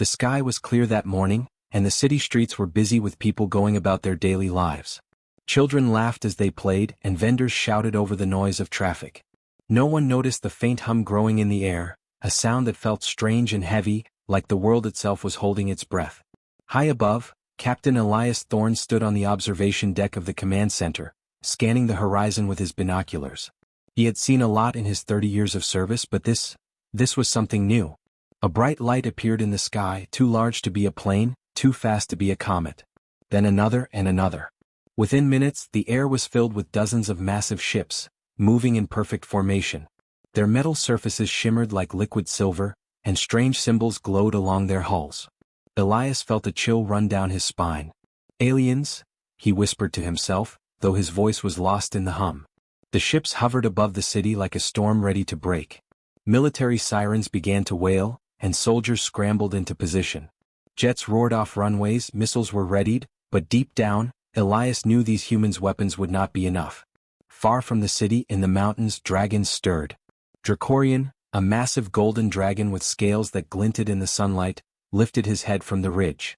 The sky was clear that morning, and the city streets were busy with people going about their daily lives. Children laughed as they played, and vendors shouted over the noise of traffic. No one noticed the faint hum growing in the air, a sound that felt strange and heavy, like the world itself was holding its breath. High above, Captain Elias Thorne stood on the observation deck of the command center, scanning the horizon with his binoculars. He had seen a lot in his 30 years of service, but this was something new. A bright light appeared in the sky, too large to be a plane, too fast to be a comet. Then another and another. Within minutes, the air was filled with dozens of massive ships, moving in perfect formation. Their metal surfaces shimmered like liquid silver, and strange symbols glowed along their hulls. Elias felt a chill run down his spine. Aliens, he whispered to himself, though his voice was lost in the hum. The ships hovered above the city like a storm ready to break. Military sirens began to wail, and soldiers scrambled into position. Jets roared off runways, missiles were readied, but deep down, Elias knew these humans' weapons would not be enough. Far from the city, in the mountains, dragons stirred. Dracorian, a massive golden dragon with scales that glinted in the sunlight, lifted his head from the ridge.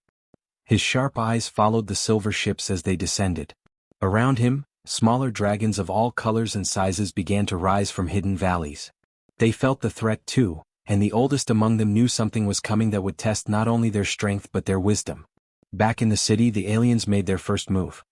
His sharp eyes followed the silver ships as they descended. Around him, smaller dragons of all colors and sizes began to rise from hidden valleys. They felt the threat too, and the oldest among them knew something was coming that would test not only their strength but their wisdom. Back in the city, the aliens made their first move.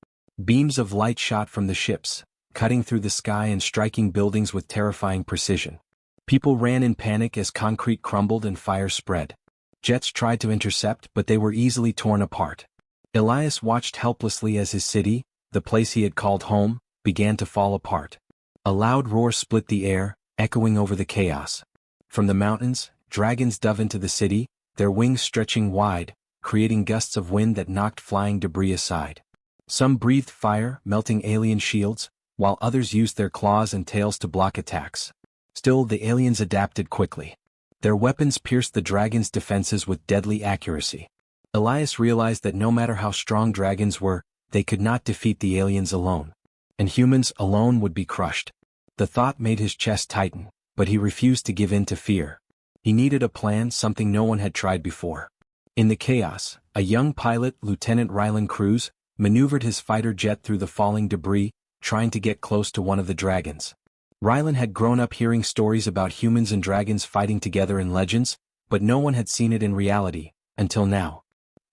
Beams of light shot from the ships, cutting through the sky and striking buildings with terrifying precision. People ran in panic as concrete crumbled and fire spread. Jets tried to intercept, but they were easily torn apart. Elias watched helplessly as his city, the place he had called home, began to fall apart. A loud roar split the air, echoing over the chaos. From the mountains, dragons dove into the city, their wings stretching wide, creating gusts of wind that knocked flying debris aside. Some breathed fire, melting alien shields, while others used their claws and tails to block attacks. Still, the aliens adapted quickly. Their weapons pierced the dragons' defenses with deadly accuracy. Elias realized that no matter how strong dragons were, they could not defeat the aliens alone. And humans alone would be crushed. The thought made his chest tighten, but he refused to give in to fear. He needed a plan, something no one had tried before. In the chaos, a young pilot, Lieutenant Rylan Cruz, maneuvered his fighter jet through the falling debris, trying to get close to one of the dragons. Rylan had grown up hearing stories about humans and dragons fighting together in legends, but no one had seen it in reality, until now.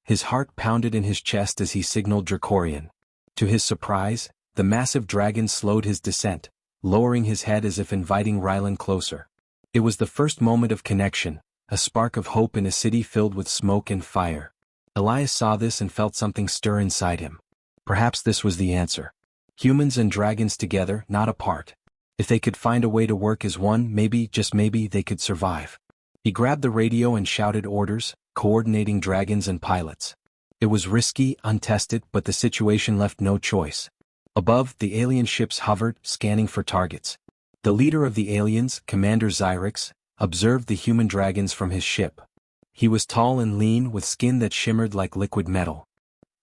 His heart pounded in his chest as he signaled Dracorian. To his surprise, the massive dragon slowed his descent, lowering his head as if inviting Rylan closer. It was the first moment of connection, a spark of hope in a city filled with smoke and fire. Elias saw this and felt something stir inside him. Perhaps this was the answer. Humans and dragons together, not apart. If they could find a way to work as one, maybe, just maybe, they could survive. He grabbed the radio and shouted orders, coordinating dragons and pilots. It was risky, untested, but the situation left no choice. Above, the alien ships hovered, scanning for targets. The leader of the aliens, Commander Xyrix, observed the human dragons from his ship. He was tall and lean, with skin that shimmered like liquid metal.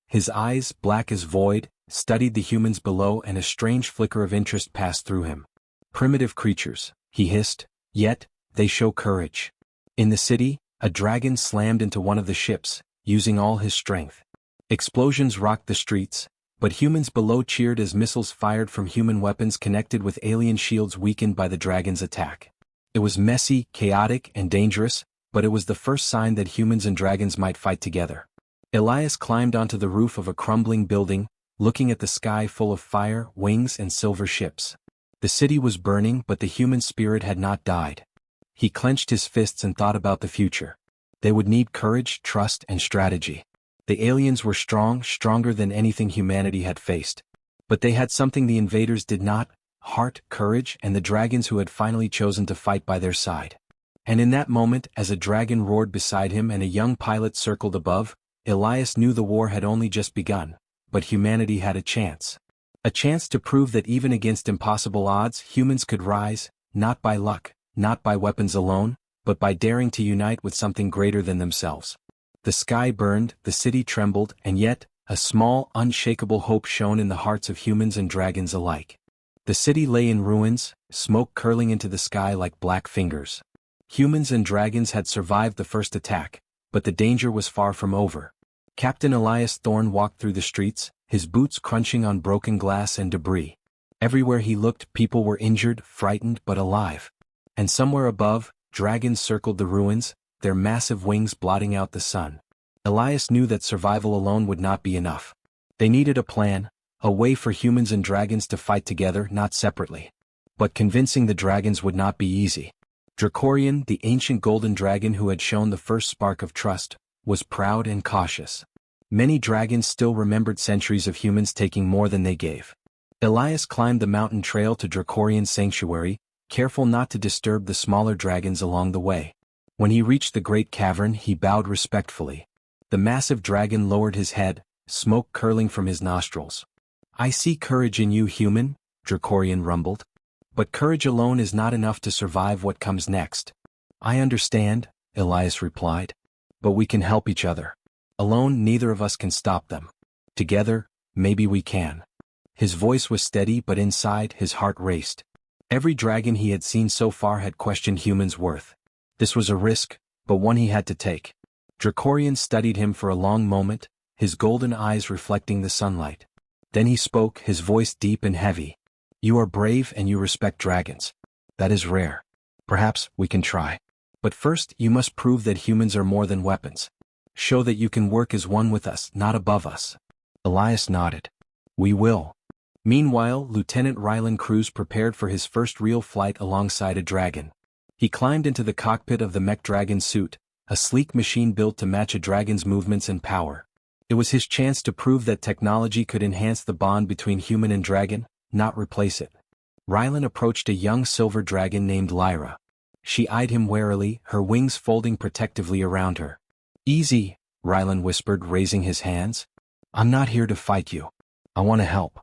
His eyes, black as void, studied the humans below, and a strange flicker of interest passed through him. Primitive creatures, he hissed, yet, they show courage. In the city, a dragon slammed into one of the ships, using all his strength. Explosions rocked the streets, but humans below cheered as missiles fired from human weapons connected with alien shields weakened by the dragon's attack. It was messy, chaotic, and dangerous, but it was the first sign that humans and dragons might fight together. Elias climbed onto the roof of a crumbling building, looking at the sky full of fire, wings, and silver ships. The city was burning, but the human spirit had not died. He clenched his fists and thought about the future. They would need courage, trust, and strategy. The aliens were strong, stronger than anything humanity had faced. But they had something the invaders did not: heart, courage, and the dragons who had finally chosen to fight by their side. And in that moment, as a dragon roared beside him and a young pilot circled above, Elias knew the war had only just begun, but humanity had a chance. A chance to prove that even against impossible odds, humans could rise, not by luck, not by weapons alone, but by daring to unite with something greater than themselves. The sky burned, the city trembled, and yet, a small, unshakable hope shone in the hearts of humans and dragons alike. The city lay in ruins, smoke curling into the sky like black fingers. Humans and dragons had survived the first attack, But the danger was far from over. Captain Elias Thorne walked through the streets, his boots crunching on broken glass and debris. Everywhere he looked, people were injured, frightened, but alive. And somewhere above, dragons circled the ruins, their massive wings blotting out the sun. Elias knew that survival alone would not be enough. They needed a plan, a way for humans and dragons to fight together, not separately. But convincing the dragons would not be easy. Dracorian, the ancient golden dragon who had shown the first spark of trust, was proud and cautious. Many dragons still remembered centuries of humans taking more than they gave. Elias climbed the mountain trail to Dracorian's sanctuary, careful not to disturb the smaller dragons along the way. When he reached the great cavern, he bowed respectfully. The massive dragon lowered his head, smoke curling from his nostrils. "I see courage in you, human," Dracorian rumbled. "But courage alone is not enough to survive what comes next." "I understand," Elias replied. "But we can help each other. Alone, neither of us can stop them. Together, maybe we can." His voice was steady, but inside, his heart raced. Every dragon he had seen so far had questioned humans' worth. This was a risk, but one he had to take. Dracorian studied him for a long moment, his golden eyes reflecting the sunlight. Then he spoke, his voice deep and heavy. "You are brave and you respect dragons. That is rare. Perhaps we can try. But first, you must prove that humans are more than weapons. Show that you can work as one with us, not above us." Elias nodded. "We will." Meanwhile, Lieutenant Rylan Cruz prepared for his first real flight alongside a dragon. He climbed into the cockpit of the mech dragon suit, a sleek machine built to match a dragon's movements and power. It was his chance to prove that technology could enhance the bond between human and dragon, not replace it. Rylan approached a young silver dragon named Lyra. She eyed him warily, her wings folding protectively around her. "Easy," Rylan whispered, raising his hands. "I'm not here to fight you. I want to help."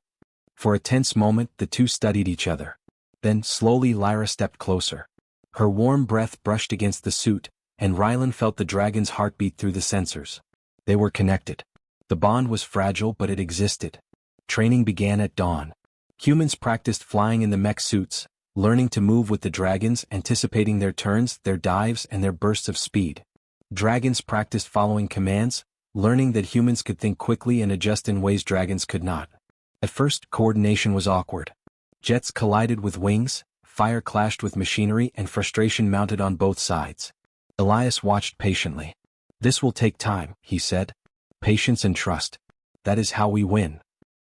For a tense moment, the two studied each other. Then, slowly, Lyra stepped closer. Her warm breath brushed against the suit, and Rylan felt the dragon's heartbeat through the sensors. They were connected. The bond was fragile, but it existed. Training began at dawn. Humans practiced flying in the mech suits, learning to move with the dragons, anticipating their turns, their dives, and their bursts of speed. Dragons practiced following commands, learning that humans could think quickly and adjust in ways dragons could not. At first, coordination was awkward. Jets collided with wings, fire clashed with machinery, and frustration mounted on both sides. Elias watched patiently. "This will take time," he said. "Patience and trust. That is how we win."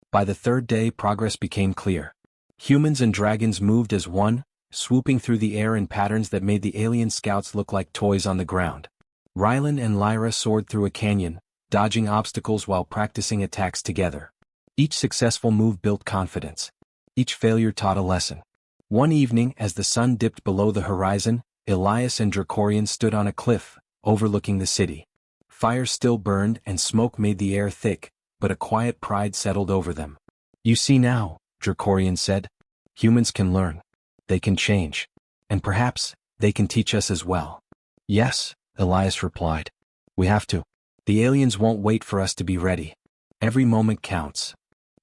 By the third day, progress became clear. Humans and dragons moved as one, swooping through the air in patterns that made the alien scouts look like toys on the ground. Rylan and Lyra soared through a canyon, dodging obstacles while practicing attacks together. Each successful move built confidence. Each failure taught a lesson. One evening, as the sun dipped below the horizon, Elias and Dracorian stood on a cliff, overlooking the city. Fire still burned and smoke made the air thick, but a quiet pride settled over them. "You see now," Dracorian said. "Humans can learn. They can change. And perhaps, they can teach us as well." "Yes," Elias replied. "We have to. The aliens won't wait for us to be ready. Every moment counts."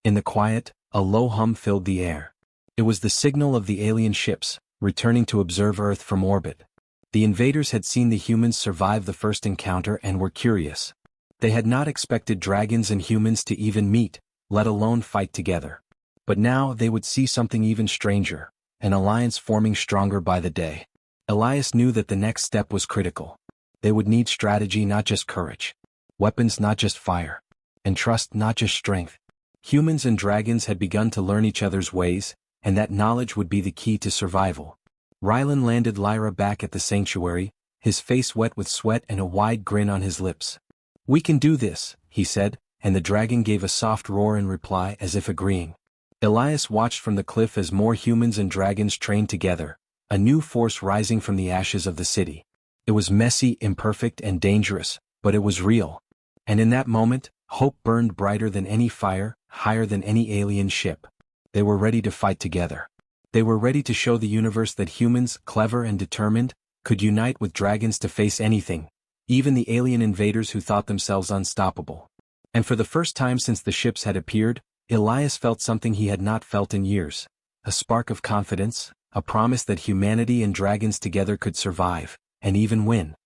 In the quiet, a low hum filled the air. It was the signal of the alien ships, returning to observe Earth from orbit. The invaders had seen the humans survive the first encounter and were curious. They had not expected dragons and humans to even meet, let alone fight together. But now they would see something even stranger, an alliance forming stronger by the day. Elias knew that the next step was critical. They would need strategy, not just courage. Weapons, not just fire. And trust, not just strength. Humans and dragons had begun to learn each other's ways, and that knowledge would be the key to survival. Rylan landed Lyra back at the sanctuary, his face wet with sweat and a wide grin on his lips. "We can do this," he said, and the dragon gave a soft roar in reply as if agreeing. Elias watched from the cliff as more humans and dragons trained together, a new force rising from the ashes of the city. It was messy, imperfect, and dangerous, but it was real. And in that moment, hope burned brighter than any fire, higher than any alien ship. They were ready to fight together. They were ready to show the universe that humans, clever and determined, could unite with dragons to face anything, even the alien invaders who thought themselves unstoppable. And for the first time since the ships had appeared, Elias felt something he had not felt in years. A spark of confidence, a promise that humanity and dragons together could survive, and even win.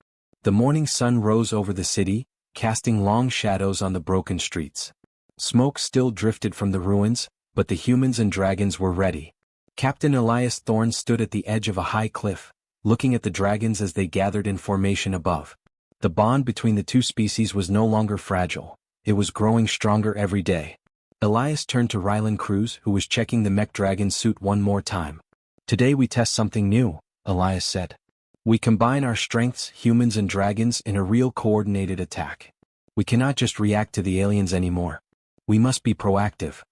The morning sun rose over the city, casting long shadows on the broken streets. Smoke still drifted from the ruins, but the humans and dragons were ready. Captain Elias Thorne stood at the edge of a high cliff, looking at the dragons as they gathered in formation above. The bond between the two species was no longer fragile, it was growing stronger every day. Elias turned to Rylan Cruz, who was checking the mech dragon's suit one more time. "Today we test something new," Elias said. "We combine our strengths, humans and dragons, in a real coordinated attack. We cannot just react to the aliens anymore. We must be proactive."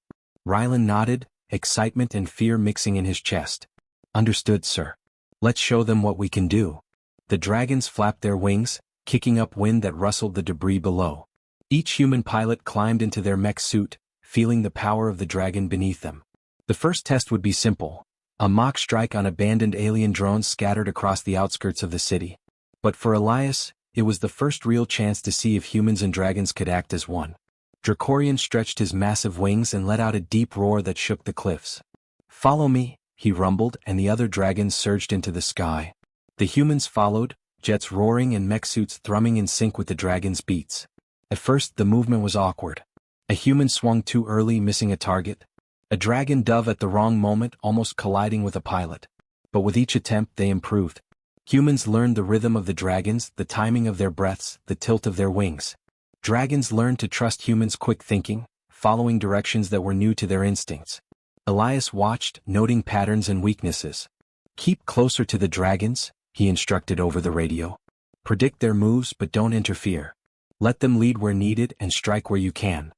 Rylan nodded, excitement and fear mixing in his chest. "Understood, sir. Let's show them what we can do." The dragons flapped their wings, kicking up wind that rustled the debris below. Each human pilot climbed into their mech suit, feeling the power of the dragon beneath them. The first test would be simple: a mock strike on abandoned alien drones scattered across the outskirts of the city. But for Elias, it was the first real chance to see if humans and dragons could act as one. Dracorian stretched his massive wings and let out a deep roar that shook the cliffs. "Follow me," he rumbled, and the other dragons surged into the sky. The humans followed, jets roaring and mech suits thrumming in sync with the dragon's beats. At first the movement was awkward. A human swung too early, missing a target. A dragon dove at the wrong moment, almost colliding with a pilot. But with each attempt they improved. Humans learned the rhythm of the dragons, the timing of their breaths, the tilt of their wings. Dragons learned to trust humans' quick thinking, following directions that were new to their instincts. Elias watched, noting patterns and weaknesses. "Keep closer to the dragons," he instructed over the radio. "Predict their moves but don't interfere. Let them lead where needed and strike where you can."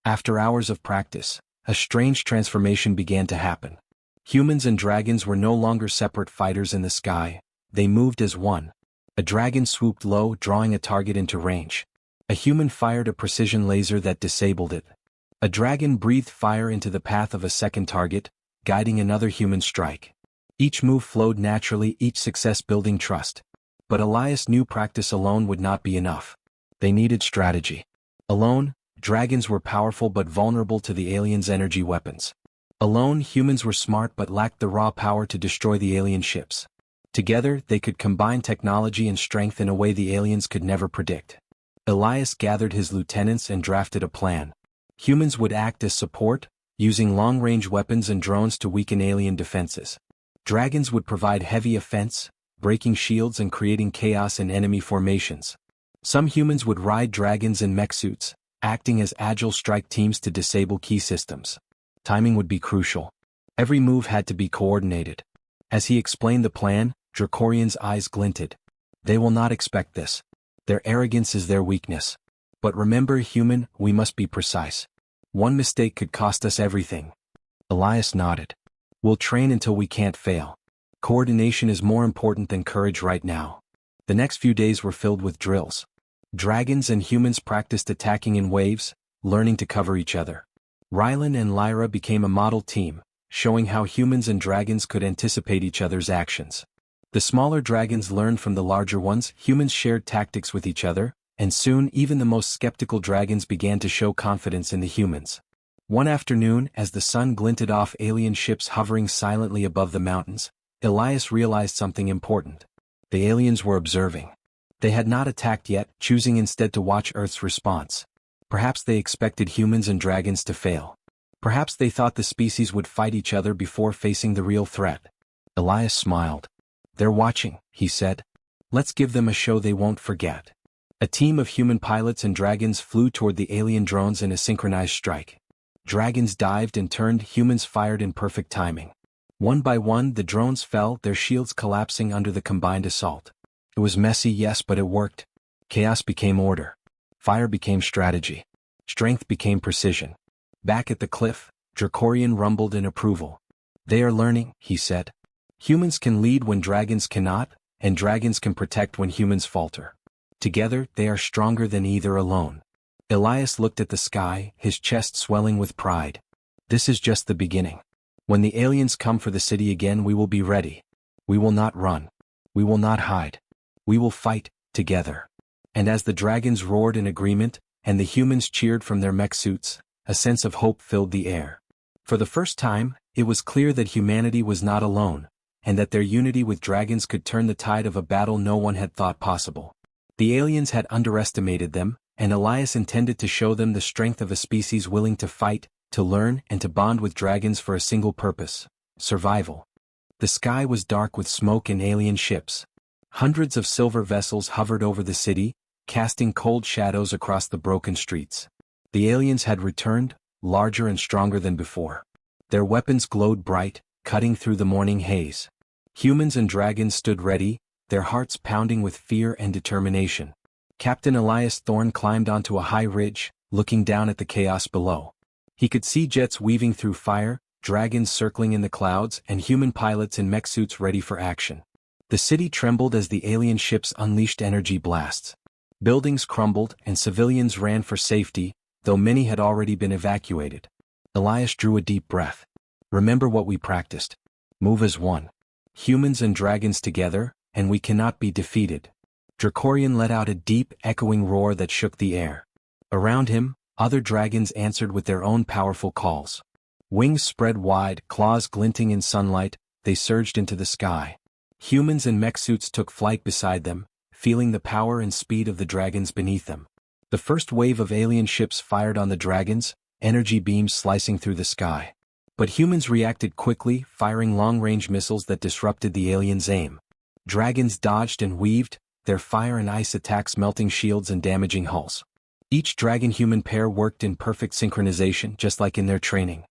After hours of practice, a strange transformation began to happen. Humans and dragons were no longer separate fighters in the sky, they moved as one. A dragon swooped low, drawing a target into range. A human fired a precision laser that disabled it. A dragon breathed fire into the path of a second target, guiding another human strike. Each move flowed naturally, each success building trust. But Elias knew practice alone would not be enough. They needed strategy. Alone, dragons were powerful but vulnerable to the aliens' energy weapons. Alone, humans were smart but lacked the raw power to destroy the alien ships. Together, they could combine technology and strength in a way the aliens could never predict. Elias gathered his lieutenants and drafted a plan. Humans would act as support, using long-range weapons and drones to weaken alien defenses. Dragons would provide heavy offense, breaking shields and creating chaos in enemy formations. Some humans would ride dragons in mech suits, acting as agile strike teams to disable key systems. Timing would be crucial. Every move had to be coordinated. As he explained the plan, Dracorian's eyes glinted. "They will not expect this. Their arrogance is their weakness. But remember, human, we must be precise. One mistake could cost us everything." Elias nodded. "We'll train until we can't fail. Coordination is more important than courage right now." The next few days were filled with drills. Dragons and humans practiced attacking in waves, learning to cover each other. Rylan and Lyra became a model team, showing how humans and dragons could anticipate each other's actions. The smaller dragons learned from the larger ones, humans shared tactics with each other, and soon even the most skeptical dragons began to show confidence in the humans. One afternoon, as the sun glinted off alien ships hovering silently above the mountains, Elias realized something important. The aliens were observing. They had not attacked yet, choosing instead to watch Earth's response. Perhaps they expected humans and dragons to fail. Perhaps they thought the species would fight each other before facing the real threat. Elias smiled. "They're watching," he said. "Let's give them a show they won't forget." A team of human pilots and dragons flew toward the alien drones in a synchronized strike. Dragons dived and turned, humans fired in perfect timing. One by one the drones fell, their shields collapsing under the combined assault. It was messy, yes, but it worked. Chaos became order. Fire became strategy. Strength became precision. Back at the cliff, Dracorian rumbled in approval. "They are learning," he said. "Humans can lead when dragons cannot, and dragons can protect when humans falter. Together, they are stronger than either alone." Elias looked at the sky, his chest swelling with pride. "This is just the beginning. When the aliens come for the city again, we will be ready. We will not run. We will not hide. We will fight, together." And as the dragons roared in agreement, and the humans cheered from their mech suits, a sense of hope filled the air. For the first time, it was clear that humanity was not alone, and that their unity with dragons could turn the tide of a battle no one had thought possible. The aliens had underestimated them, and Elias intended to show them the strength of a species willing to fight, to learn, and to bond with dragons for a single purpose: survival. The sky was dark with smoke and alien ships. Hundreds of silver vessels hovered over the city, casting cold shadows across the broken streets. The aliens had returned, larger and stronger than before. Their weapons glowed bright, cutting through the morning haze. Humans and dragons stood ready, their hearts pounding with fear and determination. Captain Elias Thorne climbed onto a high ridge, looking down at the chaos below. He could see jets weaving through fire, dragons circling in the clouds, and human pilots in mech suits ready for action. The city trembled as the alien ships unleashed energy blasts. Buildings crumbled, and civilians ran for safety, though many had already been evacuated. Elias drew a deep breath. Remember what we practiced. Move as one. Humans and dragons together, and we cannot be defeated. Dracorian let out a deep, echoing roar that shook the air. Around him, other dragons answered with their own powerful calls. Wings spread wide, claws glinting in sunlight, they surged into the sky. Humans in mech suits took flight beside them, feeling the power and speed of the dragons beneath them. The first wave of alien ships fired on the dragons, energy beams slicing through the sky. But humans reacted quickly, firing long-range missiles that disrupted the aliens' aim. Dragons dodged and weaved, their fire and ice attacks melting shields and damaging hulls. Each dragon-human pair worked in perfect synchronization, just like in their training.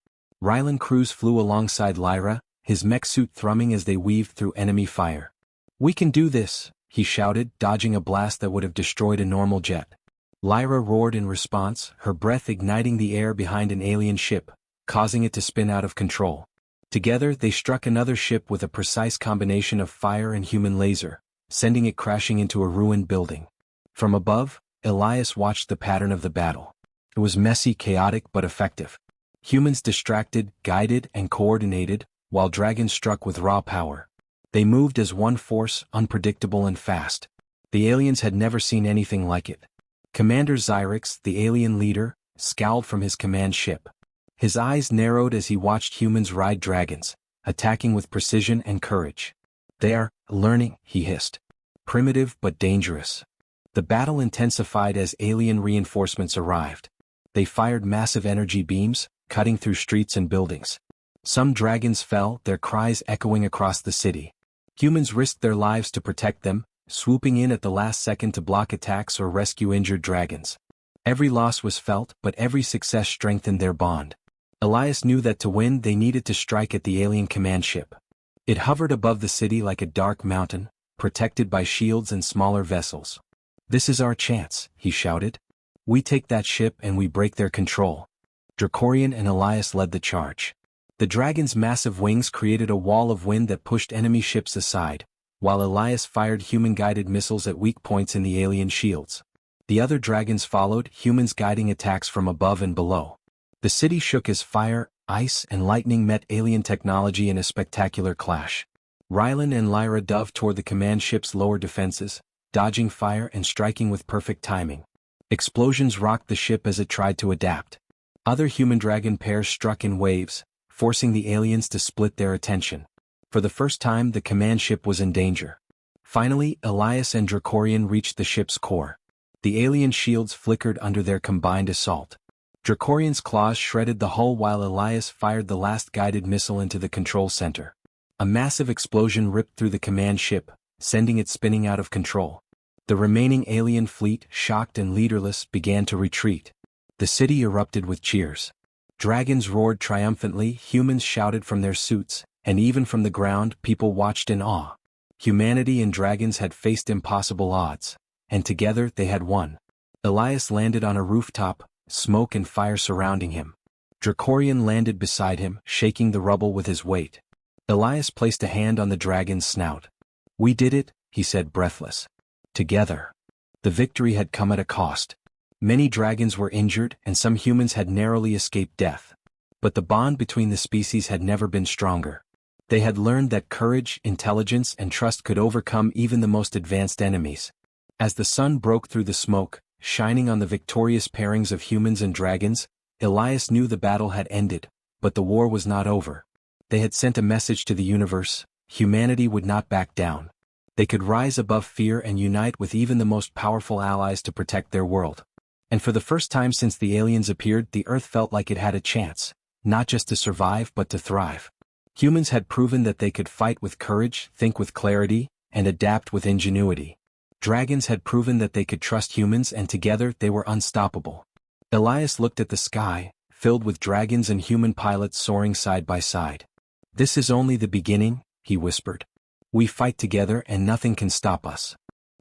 Rylan Cruz flew alongside Lyra, his mech suit thrumming as they weaved through enemy fire. "We can do this," he shouted, dodging a blast that would have destroyed a normal jet. Lyra roared in response, her breath igniting the air behind an alien ship, causing it to spin out of control. Together they struck another ship with a precise combination of fire and human laser, sending it crashing into a ruined building. From above, Elias watched the pattern of the battle. It was messy, chaotic, but effective. Humans distracted, guided, and coordinated, while dragons struck with raw power. They moved as one force, unpredictable and fast. The aliens had never seen anything like it. Commander Xyrix, the alien leader, scowled from his command ship. His eyes narrowed as he watched humans ride dragons, attacking with precision and courage. "They are learning," he hissed. "Primitive but dangerous." The battle intensified as alien reinforcements arrived. They fired massive energy beams, cutting through streets and buildings. Some dragons fell, their cries echoing across the city. Humans risked their lives to protect them, swooping in at the last second to block attacks or rescue injured dragons. Every loss was felt, but every success strengthened their bond. Elias knew that to win they needed to strike at the alien command ship. It hovered above the city like a dark mountain, protected by shields and smaller vessels. "This is our chance," he shouted. "We take that ship and we break their control." Dracorian and Elias led the charge. The dragon's massive wings created a wall of wind that pushed enemy ships aside, while Elias fired human-guided missiles at weak points in the alien shields. The other dragons followed, humans guiding attacks from above and below. The city shook as fire, ice, and lightning met alien technology in a spectacular clash. Rylan and Lyra dove toward the command ship's lower defenses, dodging fire and striking with perfect timing. Explosions rocked the ship as it tried to adapt. Other human-dragon pairs struck in waves, forcing the aliens to split their attention. For the first time the command ship was in danger. Finally, Elias and Dracorian reached the ship's core. The alien shields flickered under their combined assault. Dracorian's claws shredded the hull while Elias fired the last guided missile into the control center. A massive explosion ripped through the command ship, sending it spinning out of control. The remaining alien fleet, shocked and leaderless, began to retreat. The city erupted with cheers. Dragons roared triumphantly, humans shouted from their suits, and even from the ground people watched in awe. Humanity and dragons had faced impossible odds, and together they had won. Elias landed on a rooftop, smoke and fire surrounding him. Dracorian landed beside him, shaking the rubble with his weight. Elias placed a hand on the dragon's snout. "We did it," he said, breathless. "Together." The victory had come at a cost. Many dragons were injured and some humans had narrowly escaped death. But the bond between the species had never been stronger. They had learned that courage, intelligence, and trust could overcome even the most advanced enemies. As the sun broke through the smoke, shining on the victorious pairings of humans and dragons, Elias knew the battle had ended, but the war was not over. They had sent a message to the universe: humanity would not back down. They could rise above fear and unite with even the most powerful allies to protect their world. And for the first time since the aliens appeared, the Earth felt like it had a chance, not just to survive but to thrive. Humans had proven that they could fight with courage, think with clarity, and adapt with ingenuity. Dragons had proven that they could trust humans, and together they were unstoppable. Elias looked at the sky, filled with dragons and human pilots soaring side by side. "This is only the beginning," he whispered. "We fight together and nothing can stop us."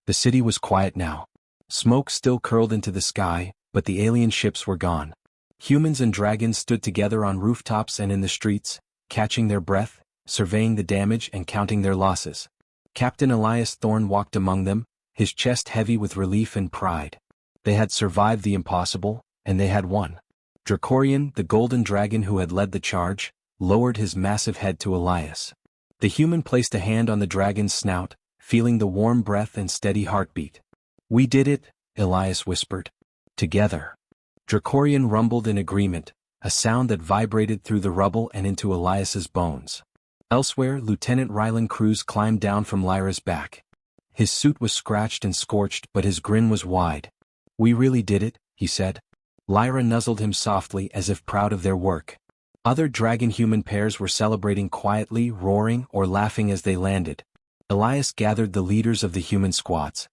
The city was quiet now. Smoke still curled into the sky, but the alien ships were gone. Humans and dragons stood together on rooftops and in the streets, catching their breath, surveying the damage and counting their losses. Captain Elias Thorne walked among them, his chest heavy with relief and pride. They had survived the impossible, and they had won. Dracorian, the golden dragon who had led the charge, lowered his massive head to Elias. The human placed a hand on the dragon's snout, feeling the warm breath and steady heartbeat. "We did it," Elias whispered. "Together." Dracorian rumbled in agreement, a sound that vibrated through the rubble and into Elias's bones. Elsewhere, Lieutenant Rylan Cruz climbed down from Lyra's back. His suit was scratched and scorched, but his grin was wide. "We really did it," he said. Lyra nuzzled him softly as if proud of their work. Other dragon-human pairs were celebrating quietly, roaring or laughing as they landed. Elias gathered the leaders of the human squads.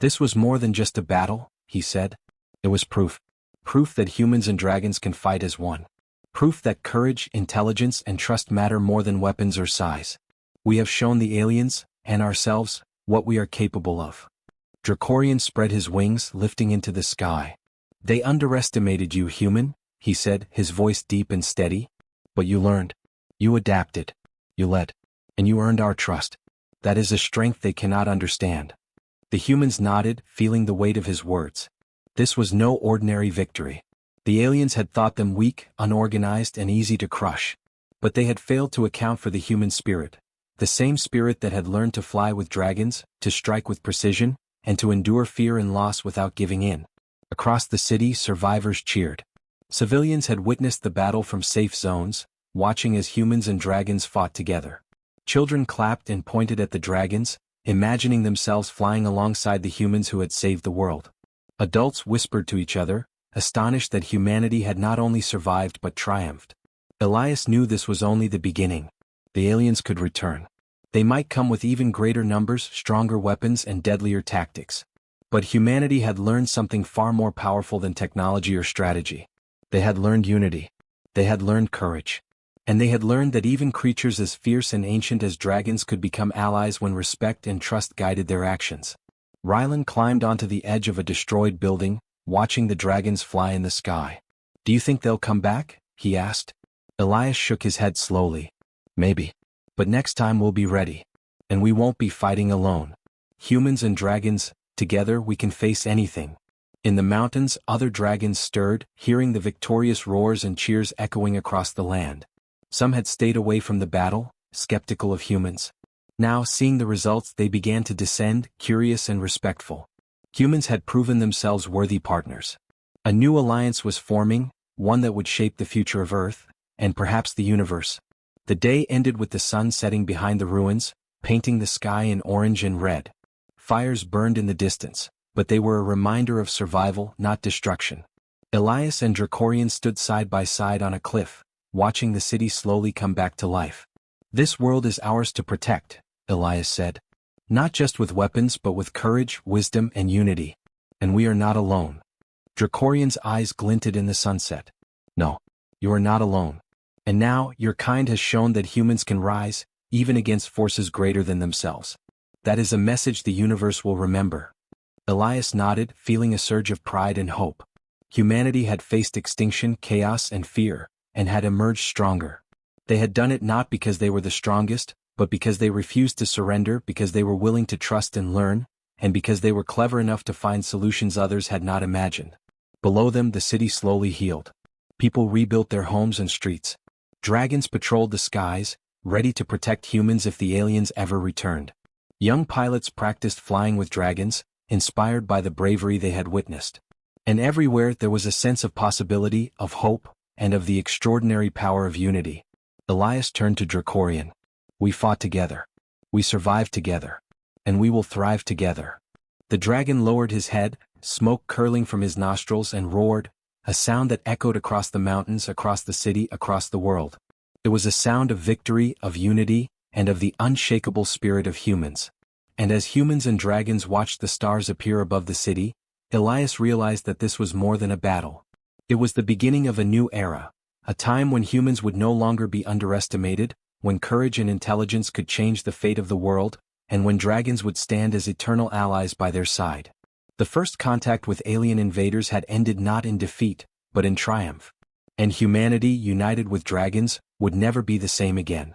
"This was more than just a battle," he said. "It was proof. Proof that humans and dragons can fight as one. Proof that courage, intelligence, and trust matter more than weapons or size. We have shown the aliens, and ourselves, what we are capable of." Dracorian spread his wings, lifting into the sky. "They underestimated you, human," he said, his voice deep and steady. "But you learned. You adapted. You led. And you earned our trust. That is a strength they cannot understand." The humans nodded, feeling the weight of his words. This was no ordinary victory. The aliens had thought them weak, unorganized, and easy to crush. But they had failed to account for the human spirit. The same spirit that had learned to fly with dragons, to strike with precision, and to endure fear and loss without giving in. Across the city, survivors cheered. Civilians had witnessed the battle from safe zones, watching as humans and dragons fought together. Children clapped and pointed at the dragons, imagining themselves flying alongside the humans who had saved the world. Adults whispered to each other, astonished that humanity had not only survived but triumphed. Elias knew this was only the beginning. The aliens could return. They might come with even greater numbers, stronger weapons, and deadlier tactics. But humanity had learned something far more powerful than technology or strategy. They had learned unity. They had learned courage. And they had learned that even creatures as fierce and ancient as dragons could become allies when respect and trust guided their actions. Rylan climbed onto the edge of a destroyed building, watching the dragons fly in the sky. "Do you think they'll come back?" he asked. Elias shook his head slowly. "Maybe. But next time we'll be ready. And we won't be fighting alone. Humans and dragons, together we can face anything." In the mountains, other dragons stirred, hearing the victorious roars and cheers echoing across the land. Some had stayed away from the battle, skeptical of humans. Now, seeing the results, they began to descend, curious and respectful. Humans had proven themselves worthy partners. A new alliance was forming, one that would shape the future of Earth, and perhaps the universe. The day ended with the sun setting behind the ruins, painting the sky in orange and red. Fires burned in the distance, but they were a reminder of survival, not destruction. Elias and Dracorian stood side by side on a cliff, watching the city slowly come back to life. "This world is ours to protect," Elias said. "Not just with weapons but with courage, wisdom, and unity. And we are not alone." Dracorian's eyes glinted in the sunset. "No, you are not alone. And now, your kind has shown that humans can rise, even against forces greater than themselves. That is a message the universe will remember." Elias nodded, feeling a surge of pride and hope. Humanity had faced extinction, chaos, and fear, and had emerged stronger. They had done it not because they were the strongest, but because they refused to surrender, because they were willing to trust and learn, and because they were clever enough to find solutions others had not imagined. Below them, the city slowly healed. People rebuilt their homes and streets. Dragons patrolled the skies, ready to protect humans if the aliens ever returned. Young pilots practiced flying with dragons, inspired by the bravery they had witnessed. And everywhere there was a sense of possibility, of hope, and of the extraordinary power of unity. Elias turned to Dracorian. "We fought together. We survived together. and we will thrive together. The dragon lowered his head, smoke curling from his nostrils, and roared, a sound that echoed across the mountains, across the city, across the world. It was a sound of victory, of unity, and of the unshakable spirit of humans. And as humans and dragons watched the stars appear above the city, Elias realized that this was more than a battle. It was the beginning of a new era, a time when humans would no longer be underestimated, when courage and intelligence could change the fate of the world, and when dragons would stand as eternal allies by their side. The first contact with alien invaders had ended not in defeat, but in triumph. And humanity, united with dragons, would never be the same again.